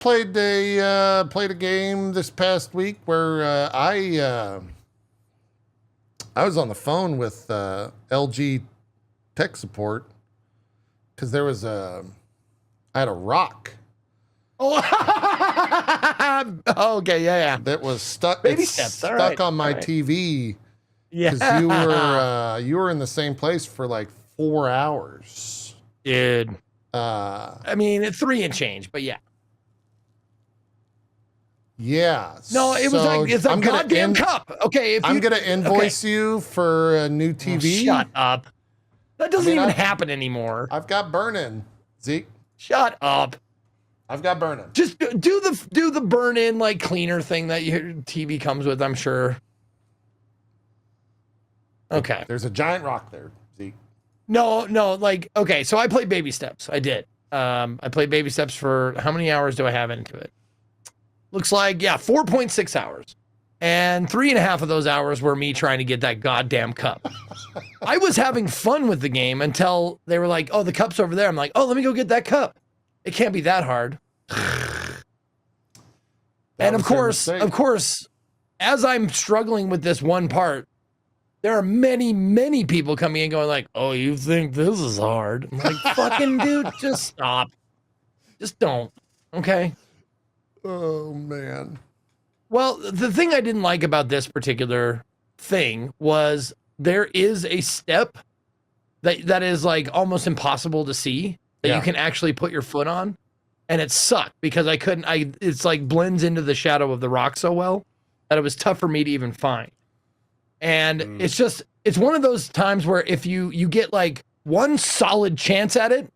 played a game this past week where I was on the phone with LG tech support because I had a rock. Oh, okay, yeah. That was stuck. Baby steps. Stuck on my TV. Yeah. Because you were in the same place for like 4 hours. Dude. I mean, it's 3 and change, but yeah. Yeah. No, it's a goddamn cup. Okay. I'm going to invoice you for a new TV. Oh, shut up. That doesn't even happen anymore. I've got burn-in, Zeke. Shut up. I've got burn-in. Just do the burn-in like cleaner thing that your TV comes with, I'm sure. Okay. There's a giant rock there, Zeke. No, like, okay, so I played Baby Steps. I did. I played Baby Steps for how many hours do I have into it? Looks like, 4.6 hours. And 3.5 of those hours were me trying to get that goddamn cup. I was having fun with the game until they were like, oh, the cup's over there. I'm like, oh, let me go get that cup. It can't be that hard. And of course, as I'm struggling with this one part, there are many, many people coming in going like, oh, you think this is hard? I'm like, fucking dude, just stop. Just don't. Okay. Oh, man. Well, the thing I didn't like about this particular thing was there is a step that is like almost impossible to see that you can actually put your foot on. And it sucked because it's like blends into the shadow of the rock so well that it was tough for me to even find. And it's one of those times where if you get like one solid chance at it,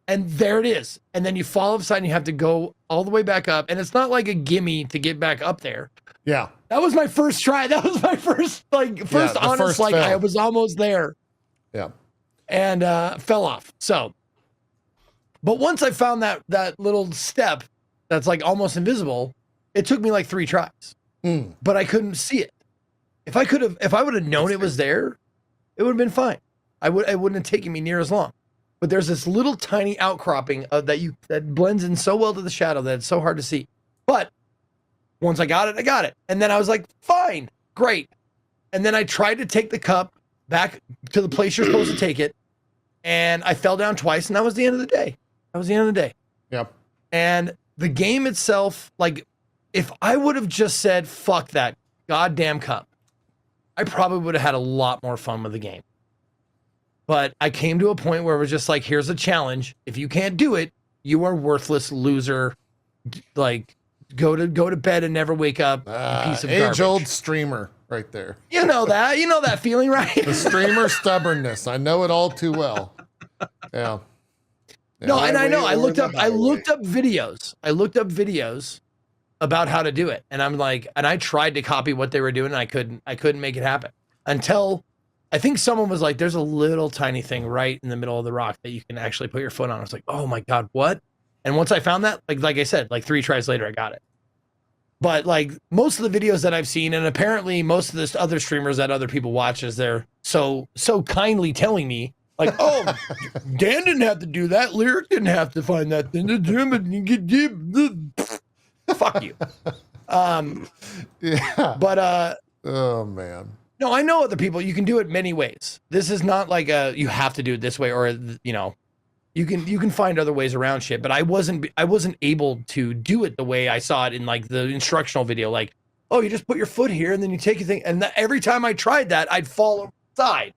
and there it is, and then you fall upside and you have to go all the way back up, and it's not like a gimme to get back up there. Yeah, that was my first try. That was my first honest fail. I was almost there. Yeah, and fell off. So, but once I found that little step that's like almost invisible, it took me like 3 tries, but I couldn't see it. If I would have known it was there, it would have been fine. It wouldn't have taken me near as long. But there's this little tiny outcropping that blends in so well to the shadow that it's so hard to see. But once I got it. And then I was like, fine, great. And then I tried to take the cup back to the place you're supposed to take it. And I fell down twice, and that was the end of the day. Yep. And the game itself, like, if I would have just said, fuck that goddamn cup, I probably would have had a lot more fun with the game. But I came to a point where it was just like, here's a challenge. If you can't do it, you are worthless loser. Like, go to bed and never wake up. Piece of garbage. Age-old streamer right there. You know that feeling, right? The streamer stubbornness. I know it all too well. Yeah. No, and I know. I looked up videos. I looked up videos about how to do it, and I'm like, and I tried to copy what they were doing, and I couldn't make it happen until I think someone was like, there's a little tiny thing right in the middle of the rock that you can actually put your foot on. I was like, oh my God, what? And once I found that, like I said, like 3 tries later, I got it. But like most of the videos that I've seen, and apparently most of the other streamers that other people watch, as they're so kindly telling me, like, oh, Dan didn't have to do that. Lyric didn't have to find that thing. Fuck you. Yeah. But oh man. No, I know other people. You can do it many ways. This is not like you have to do it this way, or you can find other ways around shit. But I wasn't able to do it the way I saw it in like the instructional video. Like, oh, you just put your foot here and then you take your thing. And every time I tried that, I'd fall aside.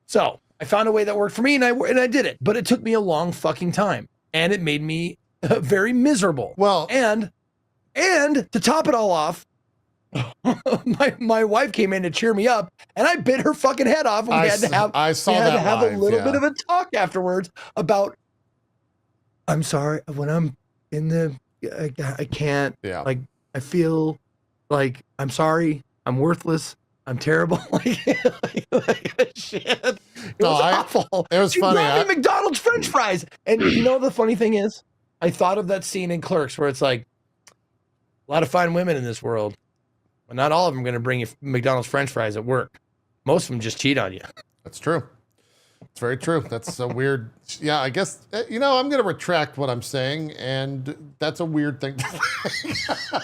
So I found a way that worked for me, and I did it. But it took me a long fucking time, and it made me very miserable. Well, and to top it all off, my wife came in to cheer me up, and I bit her fucking head off, and we had to have a little bit of a talk afterwards about, I'm sorry, when I'm in I can't, like, I feel like, I'm sorry, I'm worthless, I'm terrible. like shit. It was awful. It was funny. Brought me McDonald's French fries. And you know the funny thing is, I thought of that scene in Clerks where it's like, a lot of fine women in this world, but not all of them are going to bring you McDonald's French fries at work. Most of them just cheat on you. That's true. It's very true. That's a weird. Yeah, I guess I'm going to retract what I'm saying, and that's a weird thing to say.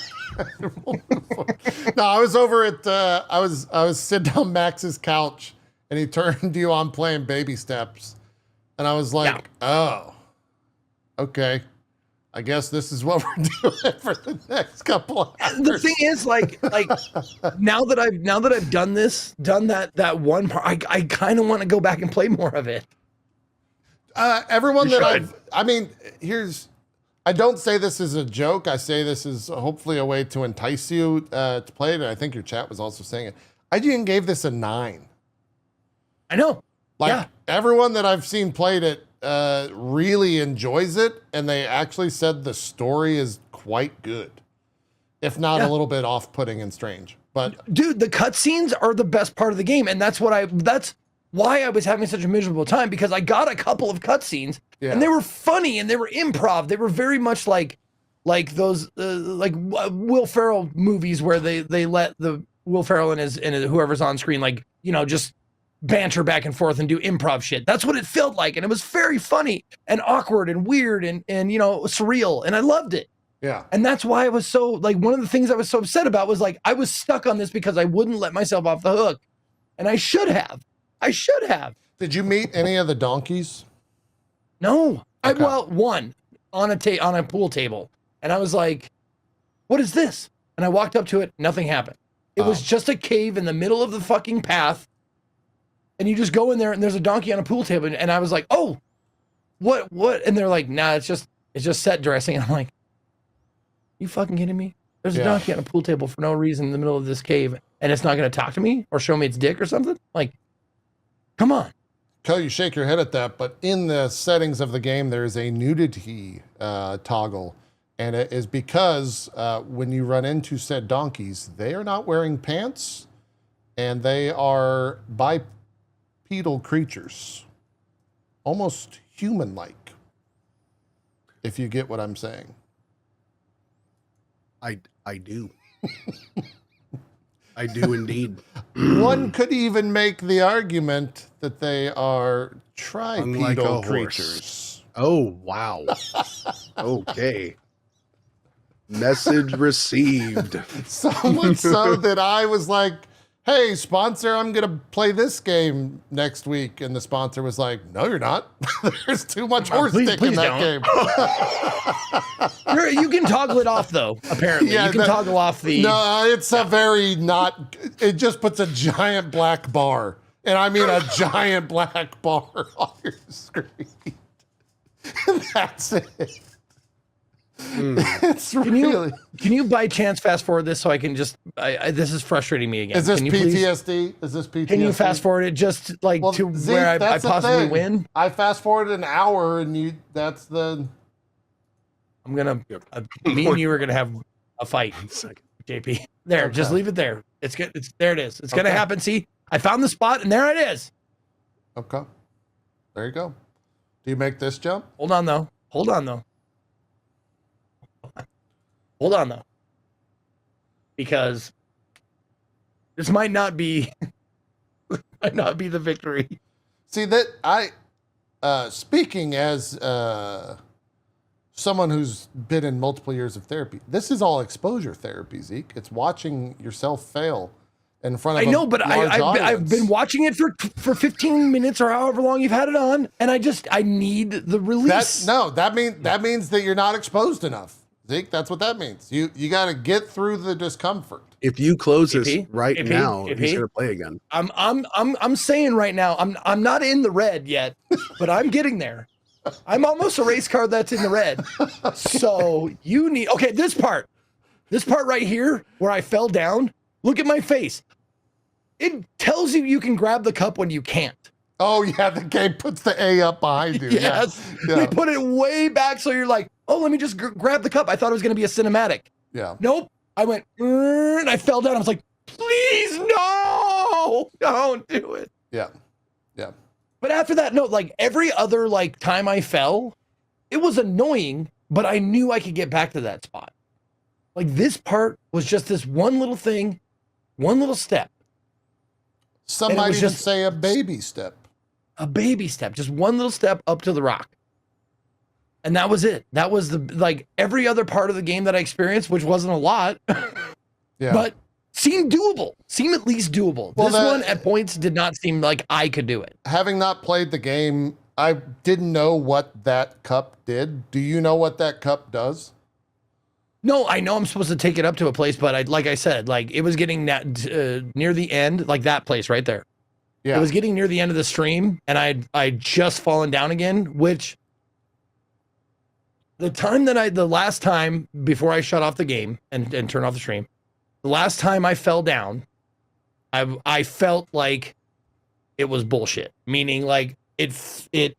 No, I was over at I was sitting on Max's couch, and he turned to you on playing Baby Steps, and I was like, oh, okay. I guess this is what we're doing for the next couple of hours. The thing is, like now that I've done that one part, I kind of want to go back and play more of it. Everyone that I don't say this as a joke. I say this is hopefully a way to entice you to play it. And I think your chat was also saying it. I even gave this a 9. I know. Everyone that I've seen played it really enjoys it, and they actually said the story is quite good, if not a little bit off-putting and strange. But dude, the cutscenes are the best part of the game, and that's why I was having such a miserable time, because I got a couple of cutscenes and they were funny and they were improv. They were very much like those Will Ferrell movies where they let the Will Ferrell and his whoever's on screen just banter back and forth and do improv shit. That's what it felt like, and it was very funny and awkward and weird and surreal, and I loved it. Yeah. And that's why I was so one of the things I was so upset about was I was stuck on this because I wouldn't let myself off the hook, and I should have. Did you meet any of the donkeys? No. Okay. One on a pool table, and I was like, "What is this?" And I walked up to it. Nothing happened. It was just a cave in the middle of the fucking path. And you just go in there and there's a donkey on a pool table. And I was like, oh, what? And they're like, nah, it's just set dressing. And I'm like, you fucking kidding me? There's a donkey on a pool table for no reason in the middle of this cave. And it's not going to talk to me or show me its dick or something? Like, come on. Kel, you shake your head at that. But in the settings of the game, there is a nudity toggle. And it is because when you run into said donkeys, they are not wearing pants. And they are bipedal creatures, almost human-like, if you get what I'm saying. I do. I do indeed. One could even make the argument that they are tripedal creatures. Oh, wow. Okay. Message received. So much so that I was like, hey, sponsor, I'm going to play this game next week. And the sponsor was like, no, you're not. There's too much horse dick in that game. You can toggle it off, though, apparently. You can toggle off the... No, it's a very not... It just puts a giant black bar. And I mean a giant black bar on your screen. And that's it. It's really. Can you by chance fast forward this so I can just? This is frustrating me again. Is this can PTSD? Is this PTSD? Can you fast forward it just to Zeke, where I possibly win? I fast forwarded an hour, and that's the. I'm gonna. Me and you are gonna have a fight, JP. There, just leave it there. It's good. There it is. It's gonna happen. See, I found the spot, and there it is. Okay. There you go. Do you make this jump? Hold on though. Because this might not be the victory. See that speaking as someone who's been in multiple years of therapy, this is all exposure therapy, Zeke. It's watching yourself fail in front of I've been watching it for 15 minutes or however long you've had it on, and I need the release. That means that you're not exposed enough. Zeke, that's what that means. You got to get through the discomfort. If you close this right now, he's gonna play again. I'm saying right now, I'm not in the red yet, but I'm getting there. I'm almost a race car that's in the red. So you need this part right here where I fell down. Look at my face. It tells you can grab the cup when you can't. Oh yeah, the game puts the A up behind you. Yes, they put it way back so you're like, oh, let me just grab the cup. I thought it was going to be a cinematic. Yeah. Nope. I went, and I fell down. I was like, please, no, don't do it. Yeah. Yeah. But after that, no, every other time I fell, it was annoying, but I knew I could get back to that spot. This part was just this one little thing, one little step. Some might even say a baby step. A baby step, just one little step up to the rock. And that was it. That was every other part of the game that I experienced, which wasn't a lot, but seemed doable, seemed at least doable. Well, this one at points did not seem like I could do it. Having not played the game, I didn't know what that cup did. Do you know what that cup does? No, I know I'm supposed to take it up to a place, but like I said, it was getting near the end, like that place right there. Yeah. It was getting near the end of the stream, and I'd just fallen down again, which the last time before I shut off the game and turned off the stream, the last time I fell down, I felt like it was bullshit. Meaning it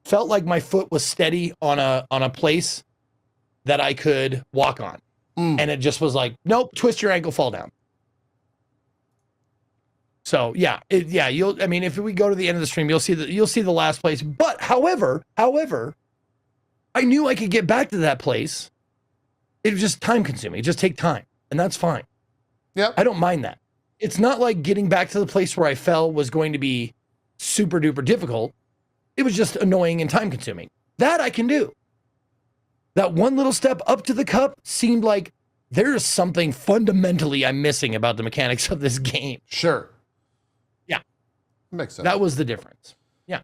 felt like my foot was steady on a place that I could walk on. And it just was like, nope, twist your ankle, fall down. So if we go to the end of the stream, you'll see the last place. But however, I knew I could get back to that place. It was just time consuming. It just take time, and that's fine. Yeah, I don't mind that. It's not like getting back to the place where I fell was going to be super duper difficult. It was just annoying and time consuming. That I can do. That one little step up to the cup seemed like there's something fundamentally I'm missing about the mechanics of this game. Sure. Yeah. Makes sense. That was the difference. Yeah.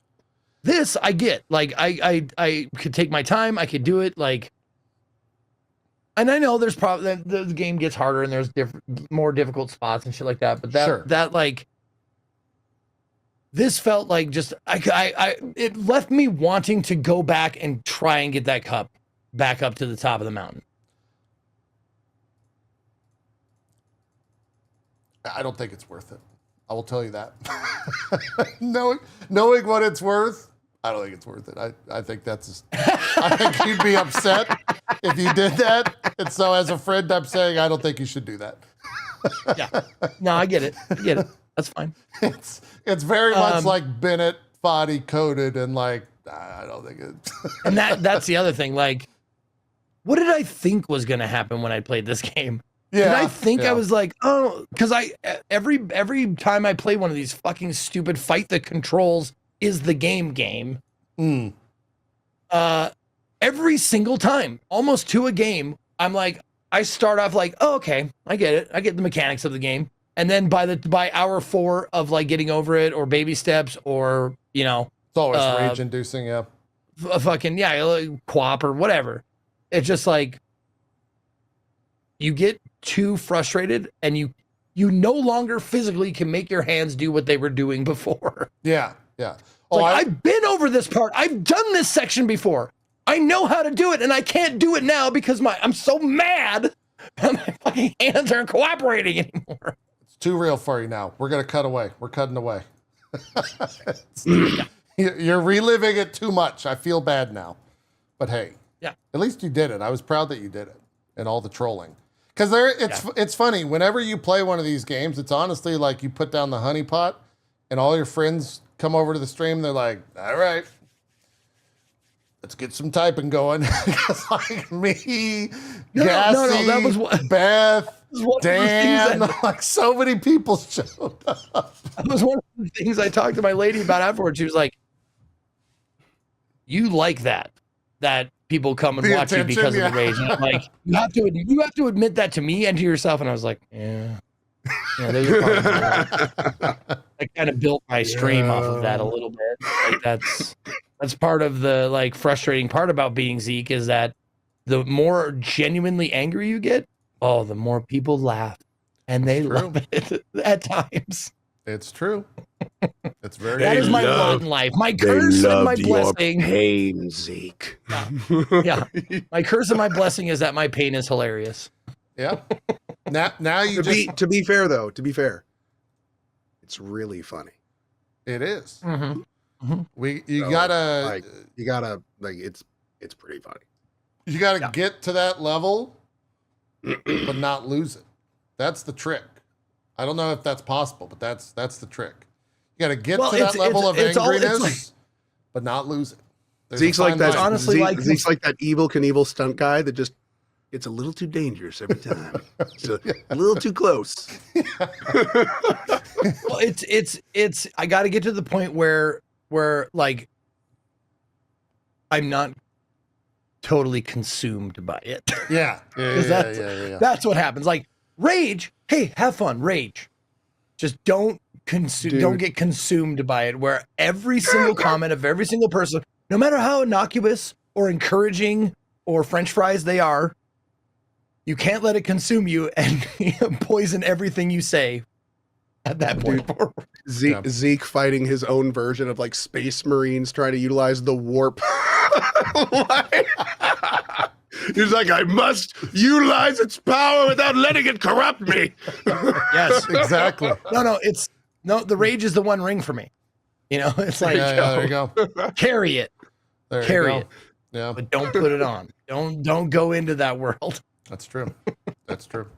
This I get. I could take my time. I could do it. And I know there's probably the game gets harder and there's more difficult spots and shit like that. But this felt like just it left me wanting to go back and try and get that cup back up to the top of the mountain. I don't think it's worth it. I will tell you that. knowing what it's worth, I don't think it's worth it. I think I think you'd be upset if you did that. And so as a friend, I'm saying I don't think you should do that. Yeah. No, I get it. That's fine. It's very much like Bennett body coated and I don't think it. And that's the other thing. What did I think was going to happen when I played this game? Yeah, did I think I was like, oh, because every time I play one of these fucking stupid fight the controls is the game. Every single time, almost to a game, I'm like, I start off like, oh, okay, I get it. I get the mechanics of the game. And then by hour 4 of getting over it or baby steps or, it's always rage inducing. Yeah. Fucking, co-op or whatever. It's just you get too frustrated and you no longer physically can make your hands do what they were doing before. Yeah. Yeah. I've been over this part. I've done this section before. I know how to do it, and I can't do it now because I'm so mad that my fucking hands aren't cooperating anymore. It's too real for you now. We're gonna cut away. We're cutting away. You're reliving it too much. I feel bad now. But hey, at least you did it. I was proud that you did it, and all the trolling. Because it's funny. Whenever you play one of these games, it's honestly like you put down the honeypot, and all your friends come over to the stream. They're like, "All right, let's get some typing going." Because me, Gassy, that was what, Beth, Dan, so many people showed up. That was one of the things I talked to my lady about afterwards. She was like, "You like that people come and watch you because of the rage." And I'm like, you have to admit that to me and to yourself. And I was like, yeah, there's a part. I kind of built my stream off of that a little bit. That's part of the frustrating part about being Zeke is that the more genuinely angry you get, the more people laugh, and they love it at times. It's true. It's very. That is my lot in life. My curse and my blessing. Pain, Zeke. Yeah. My curse and my blessing is that my pain is hilarious. Yeah. Now you to be fair, though. To be fair, it's really funny. It is. Mm-hmm. Mm-hmm. You gotta it's pretty funny. You gotta get to that level, but not lose it. That's the trick. I don't know if that's possible, but that's the trick. You got to get to that level of angriness, but not lose it. Zeke's like that. Honestly, Zeke's like that Evel Knievel stunt guy that just gets a little too dangerous every time. It's a little too close. Well, it's. I got to get to the point where where like I'm not totally consumed by it. Yeah. That's what happens. Like rage, hey, have fun, rage. Just don't get consumed by it, where every single comment of every single person, no matter how innocuous or encouraging or French fries they are, you can't let it consume you and poison everything you say at that point. Zeke fighting his own version of like Space Marines trying to utilize the warp. He's like, I must utilize its power without letting it corrupt me. Yes, exactly. No, the rage is the one ring for me. You know, it's like, there you go. Carry it. Carry it. Yeah. But don't put it on. Don't go into that world. That's true. That's true.